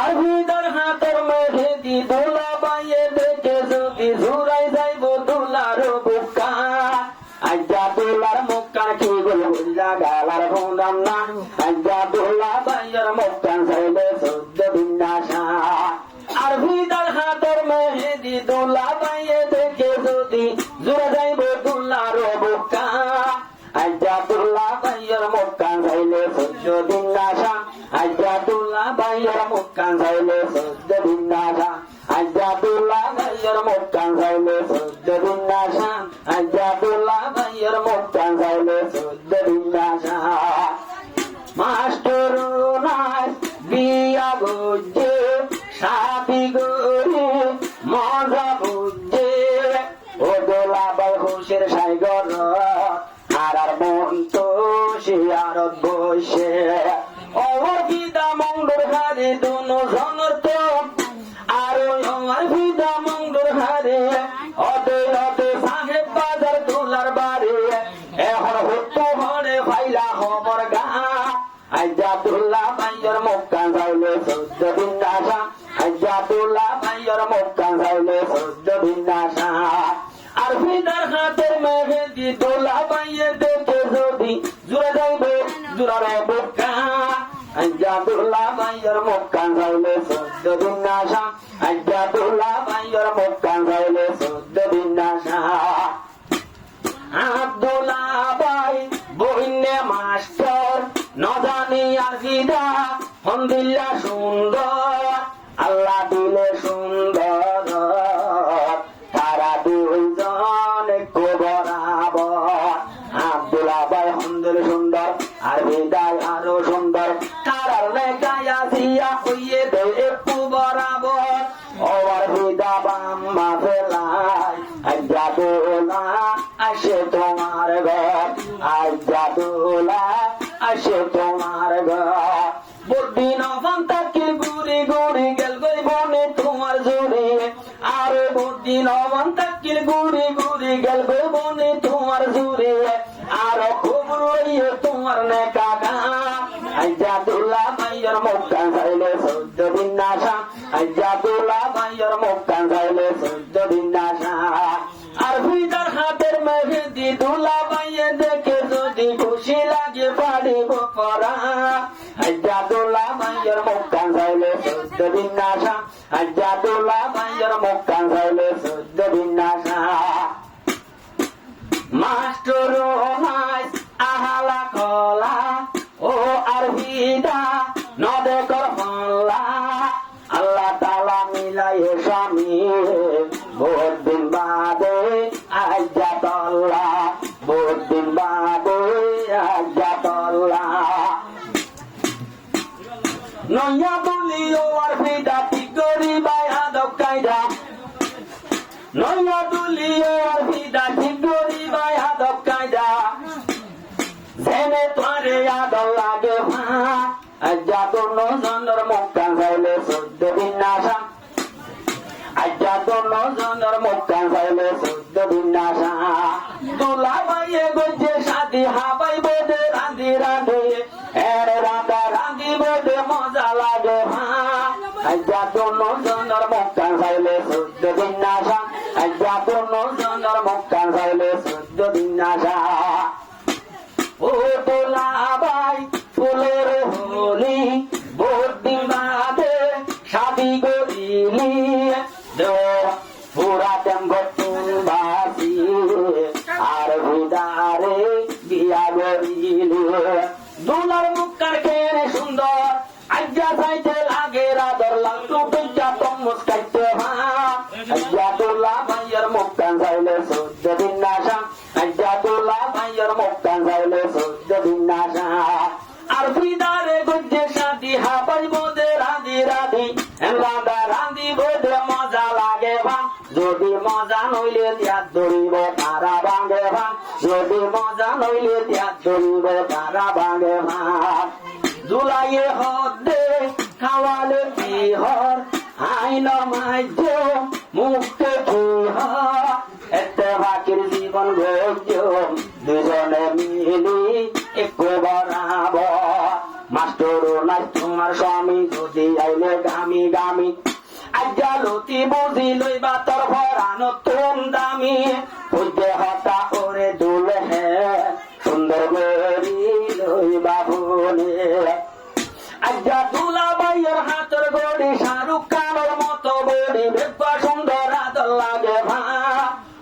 আর ভিতর হাতের মেহেদি দোলা বাইয়ে দেখে যদি ঝুরাই যাইব দোলার বুকা আজ্জা দোলার মুক্কান কি গুলগুল্লা গালার ভুন্দাম না আজ্জা দোলা বাইয়ের মুক্কান চাইলে সদ্য বিন্যাসা আর ভিতর হাতের মেহেদি দোলা বাইয়ে দেখে যদি জুড়ে যাইব দোলার বুকা আজ্জা দোলা বাইয়ের মুক্কান চাইলে সদ্য বিন্যাসা আজ্জা দোলা বাইয়ের মুক্কান চাইলে সদ্য বিন্যাসা আজ্জা দোলা বাইয়ের মুক্কান চাইলে সদ্য বিন্যাসা আজ্জা দোলা বাইয়ের মুক্কান চাইলে সদ্য বিন্যাসা মাস্টার নাই বিয়া বুঝে সাথী গরে মজা বুঝে ও দোলা বাই হুশের সাইগর আর মন তো শিয়ারত বসে ওর গীতা মঙ্গল হারে দুনো জনর তো আর আমার গীতা মঙ্গল হারে অতে অতে সাহেব বাজার দোলার বাড়ি এখন হতো হরে ফাইলা হবর গা আজ্জা দোলা বাইয়ের মুক্কান চাইলে সদ্য বিন্যাসা আজ্জা দোলা বাইয়ের মুক্কান চাইলে সদ্য বিন্যাসা আর ভিতর হাতের মেহেদি দোলা বাইয়ে দেখে যদি জুড়ে যাইবে জুড়ারে বুকা আজ্জা দোলা বাইয়ের মুক্কান চাইলে সদ্য বিন্যাসা আজ্জা দোলা বাইয়ের মুক্কান চাইলে সদ্য বিন্যাসা আব্দুল্লা বাই বহিনে মাস্টার নজানি আর বিদা হন্দিল্লা সুন্দর আল্লাহ দিলে সুন্দর তারা দুইজন একটু বরাবর আব্দুল্লা বাই হন্দিল সুন্দর আর বিদায় আরো সুন্দর তারার লেখায় আসিয়া হইয়ে দে একটু বরাবর ওর বিদা বাম্মা ফেলায় আজ্জা দোলা আসে তোমার ঘর আজ্জা দোলা আসে তোমার ঘর বুদ্ধি নফান তাকে গুড়ি গুড়ি গেল গই বনে তোমার জোরে আর বুদ্ধি নফান তাকে গুড়ি গুড়ি গেল গই বনে তোমার জোরে আর খবর লইয়ে তোমার নেকা গা আজ্জা দোলা বাইয়ের মুক্কান চাইলে সদ্য বিন্যাসা আজ্জা দোলা বাইয়ের মুক্কান চাইলে সদ্য বিন্যাসা আর ভিতর হাতের মেহেদি দোলা বাইয়ে দেখে যদি খুশি লাগে পারিব পরা আজ্জা দোলা বাইয়ের মুক্কান চাইলে সদ্য বিন্যাসা আজ্জা দোলা বাইয়ের মুক্কান চাইলে সদ্য বিন্যাসা মাস্টার নাই আহালা কলা ও আর ভিদা নদে কর হল্লা আল্লাহ তালা মিলাই স্বামী ভোট দিন বাদে আজ্জা তল্লা ভোট দিন বাদে আজ্জা তল্লা নইয়া বলি ও আর ভিদা ঠিক করি বাই আদব কায়দা নইয়া বলি ও আর ভিদা ঠিক করি বাই আদব কায়দা জেনে তোরে আদব লাগে আজ্জা দোনো জনের মুক্কান চাইলে সদ্য বিন্যাসা আজ্জা দোনো জনের মুক্কান চাইলে সদ্য বিন্যাসা দোলা বাইয়ে গজে সাদি হাবাই বেদে রাঁধি রাঁধে এর রাঁধা রাঁধি বেদে মজা লাগে আজ্জা দোনো জনের মুক্কান চাইলে সদ্য বিন্যাসা আজ্জা দোনো জনের মুক্কান চাইলে সদ্য বিন্যাসা ও দোলা বাই ফুলের হোলি ভোট দিন বাদে শাদি করিলি পুরা টেম্পন বাসি আর ভিদারে বিয়া করিলি দোলার মুক্কার কেনে সুন্দর আজ্জা চাইতে লাগে রাদর লাগতো পিজ্জা তমুস খাইতে আজ্জা দোলা ভাইয়ের মুক্কান চাইলে সদ্য বিন্যাসা আজ্জা দোলা ভাইয়ের মুক্কান চাইলে সদ্য বিন্যাসা আর বিদারে গজ্জে শাদি হাবাই বোধে রাঁধি রাঁধি রাঁধা রাঁধি বোধে মজা লাগে যদি মজা নইলে ত্যাগ ধরিব তারা ভাঙে যদি মজা নইলে ত্যাগ ধরিব তারা ভাঙে জুলাইয়ে হদে খাওয়ালে কি হর আইন মাইজ মুক্তে কি এতে বাকির জীবন গজ্য দুজনে মিলি একটু বরাবর মাস্টার নাই তোমার স্বামী যদি আইলে গামি গামি আজ্ঞা লতি বুঝি লইবা তোর ভরানো তুম দামি বুঝতে হতা ওরে দুলে হে সুন্দর গরি লইবা বনে আজ্ঞা দুলা বাইয়ের হাতের গড়ি শাহরুখ খানের মতো বড়ি বেপা সুন্দর আদর লাগে ভা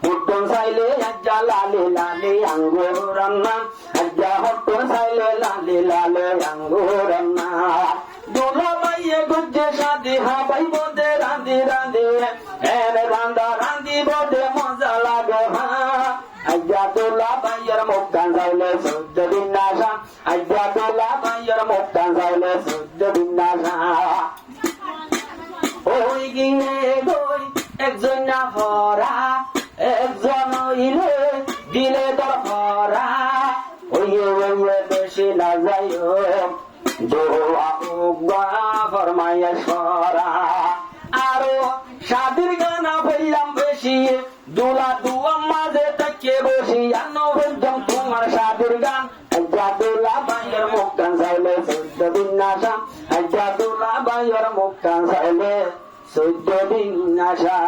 হুট্টন চাইলে আজ্ঞা লালি লালি আঙ্গুর রান্না আজ্ঞা হুট্টন চাইলে লালি লালি আঙ্গুর রান্না দুলা বাইয়ে গুজ্জে শাদি হাবাই বদে রাঁধি রাঁধি এনে রান্দা রাঁধি বদে মজা লাগে ভা আজ্ঞা দুলা বাইয়ের মুখ কান চাইলে সহ্য বিনাশা আজ্ঞা দুলা বাইয়ের মুখ কান চাইলে সহ্য বিনাশা ওই গিয়ে গই একজন না ভরা একজন হইলে দিলে তোর ভরা ওই বেশি না যাইও জোয়া উগা ফরমাইয়া সরা আরো শাদির গানা বললাম বেশি দুলা দুয়া মাঝে তাকে বসি আনো বলতাম তোমার শাদির গান আজ্ঞা দুলা বাইয়ের মুখ কান চাইলে সহ্য বিনাশা আজ্ঞা দুলা বাইয়ের মুখ কান চাইলে সহ্য বিনাশা